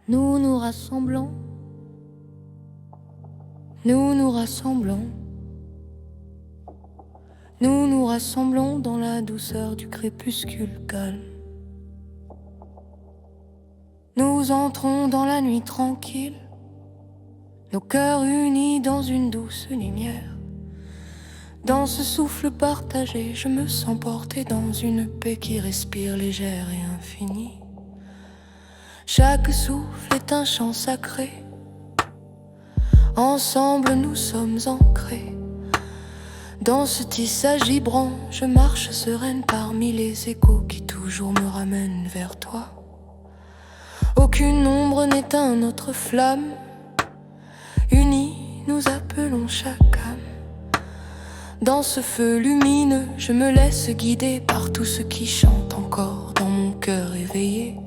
Nous nous rassemblons, nous nous rassemblons, nous nous rassemblons dans la douceur du crépuscule calme. Nous entrons dans la nuit tranquille, nos cœurs unis dans une douce lumière. Dans ce souffle partagé, je me sens porté dans une paix qui respire légère et infinie. Chaque souffle est un chant sacré. Ensemble nous sommes ancrés. Dans ce tissage vibrant, je marche sereine parmi les échos qui toujours me ramènent vers toi. Aucune ombre n'éteint notre flamme. Unis, nous appelons chaque âme. Dans ce feu lumineux, je me laisse guider par tout ce qui chante encore dans mon cœur éveillé.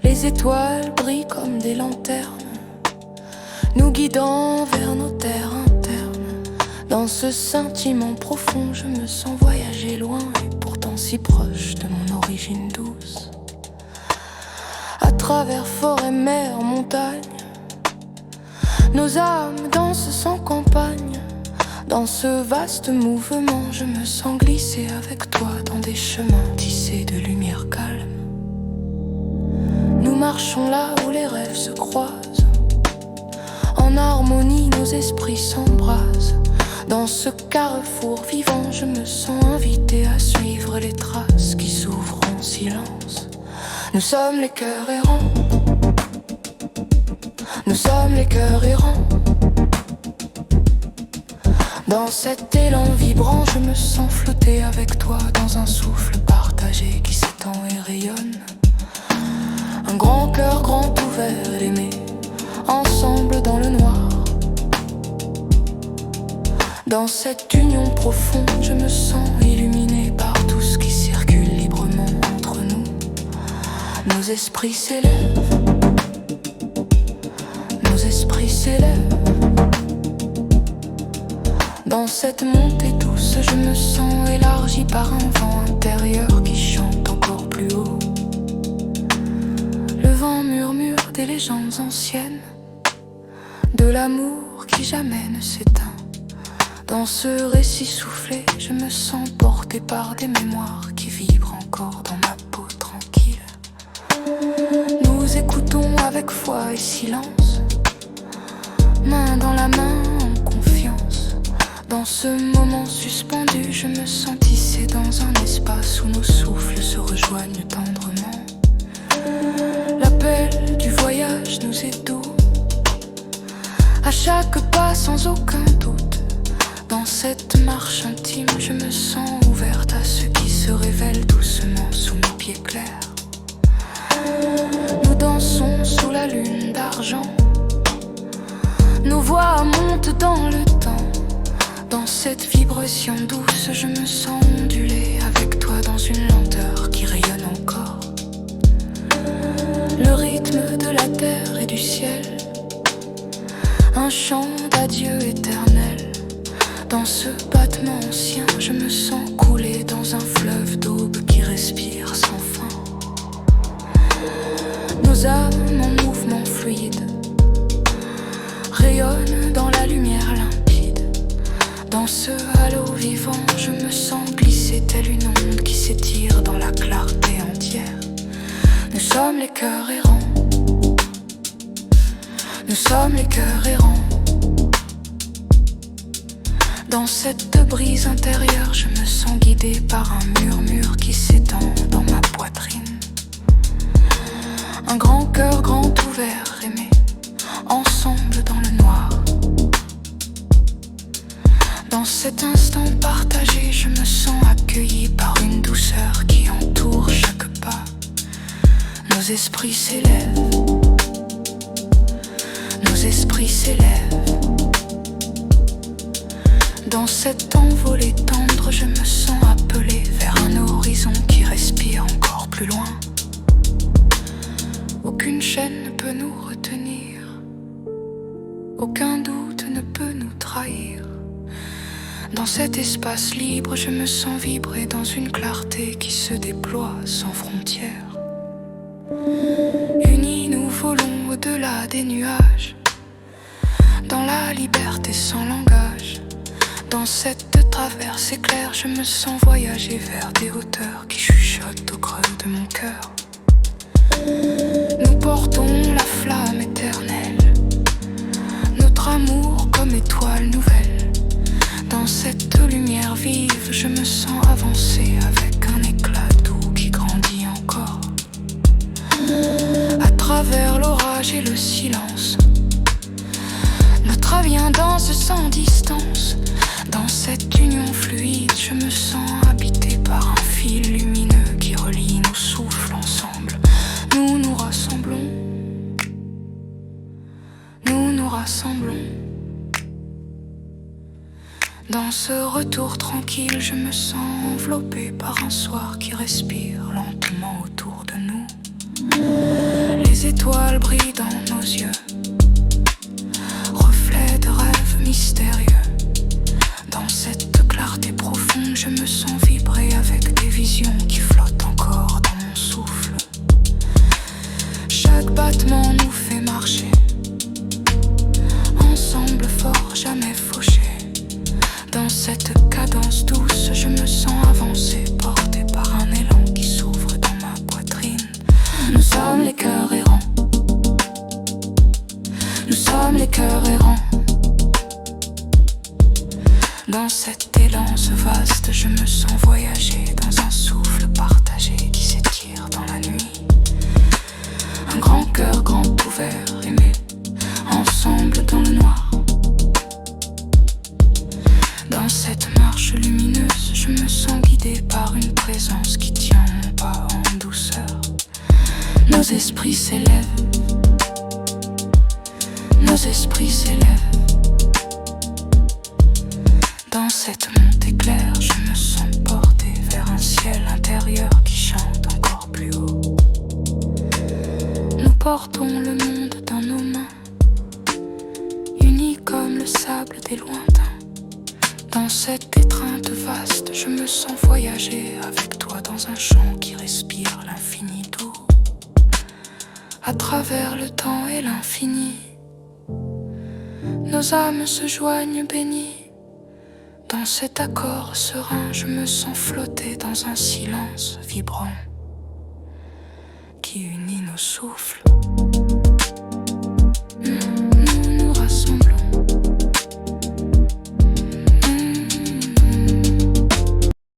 Les étoiles brillent comme des lanternes, nous guidant vers nos terres internes. Dans ce sentiment profond, je me sens voyager loin et pourtant si proche de mon origine douce. À travers forêt, mer, montagne, nos âmes dansent sans campagne. Dans ce vaste mouvement, je me sens glisser avec toi dans des chemins tissés de lumière calme. Nous marchons là où les rêves se croisent. En harmonie, nos esprits s'embrasent. Dans ce carrefour vivant, je me sens invité à suivre les traces qui s'ouvrent en silence. Nous sommes les cœurs errants. Nous sommes les cœurs errants. Dans cet élan vibrant, je me sens flotter avec toi dans un souffle partagé qui s'étend et rayonne. Un grand cœur grand ouvert aimé, ensemble dans le noir. Dans cette union profonde, je me sens illuminé par tout ce qui circule librement entre nous. Nos esprits s'élèvent, nos esprits s'élèvent. Dans cette montée douce, je me sens élargi par un vent intérieur qui chante encore plus haut. Le vent murmure des légendes anciennes, de l'amour qui jamais ne s'éteint. Dans ce récit soufflé, je me sens porté par des mémoires qui vibrent encore dans ma peau tranquille. Nous écoutons avec foi et silence, main dans la main en confiance. Dans ce moment suspendu, je me sens tissé dans un espace où nos souffles se rejoignent tendrement. L'appel du voyage nous est doux, à chaque pas sans aucun doute. Dans cette marche intime, je me sens ouverte à ce qui se révèle doucement sous mes pieds clairs. Nous dansons sous la lune d'argent, nos voix montent dans le temps. Dans cette vibration douce, je me sens onduler avec toi dans une lenteur qui rayonne encore. Le rythme de la terre et du ciel, un chant d'adieu éternel. Dans ce battement ancien, je me sens couler dans un fleuve d'aube qui respire sans fin. Nos âmes en mouvement fluide rayonnent dans la lumière limpide. Dans ce halo vivant, je me sens glisser telle une onde qui s'étire dans la clarté entière. Nous sommes les cœurs errants. Nous sommes les cœurs errants. Dans cette brise intérieure, je me sens guidé par un murmure qui s'étend dans ma poitrine. Un grand cœur grand ouvert aimé, ensemble dans le noir. Dans cet instant partagé, je me sens accueilli par une douceur qui entoure chaque pas. Nos esprits s'élèvent, nos esprits s'élèvent. Dans cette envolée tendre, je me sens appelé vers un horizon qui respire encore plus loin. Aucune chaîne ne peut nous retenir, aucun doute ne peut nous trahir. Dans cet espace libre, je me sens vibrer dans une clarté qui se déploie sans frontières. Unis, nous volons au-delà des nuages, dans la liberté sans langage. Dans cette traversée claire, je me sens voyager vers des hauteurs qui chuchotent au creux de mon cœur. Nous portons la flamme éternelle, notre amour comme étoile nouvelle. Dans cette lumière vive, je me sens avancer avec un éclat doux qui grandit encore. À travers l'orage et le silence, notre avion danse sans distance. Dans cette union fluide, je me sens habité par un fil lumineux qui relie nos souffles ensemble. Nous nous rassemblons, nous nous rassemblons. Dans ce retour tranquille, je me sens enveloppé par un soir qui respire lentement autour de nous. Les étoiles brillent dans nos yeux, reflets de rêves mystérieux. Dans cette clarté profonde, je me sens vibrer avec des visions qui flottent encore dans mon souffle. Chaque battement nous fait marcher, ensemble fort, jamais fauché. Dans cette cadence douce, je me sens avancer, porté par un élan qui s'ouvre dans ma poitrine. Nous sommes les cœurs errants, nous sommes les cœurs errants. Dans cet élan, ce vaste, je me sens voyager dans un souffle partagé qui s'étire dans la nuit. Un grand cœur grand ouvert, aimé, ensemble dans le noir. Dans cette marche lumineuse, je me sens guidé par une présence qui tient mon pas en douceur. Nos esprits s'élèvent, nos esprits s'élèvent. Dans cette montée claire, je me sens porté vers un ciel intérieur qui chante encore plus haut. Nous portons le monde dans nos mains, unis comme le sable des lointains. Dans cette étreinte vaste, je me sens voyager avec toi dans un chant qui respire l'infini doux. À travers le temps et l'infini, nos âmes se joignent bénies. Dans cet accord serein, je me sens flotter dans un silence vibrant qui unit nos souffles.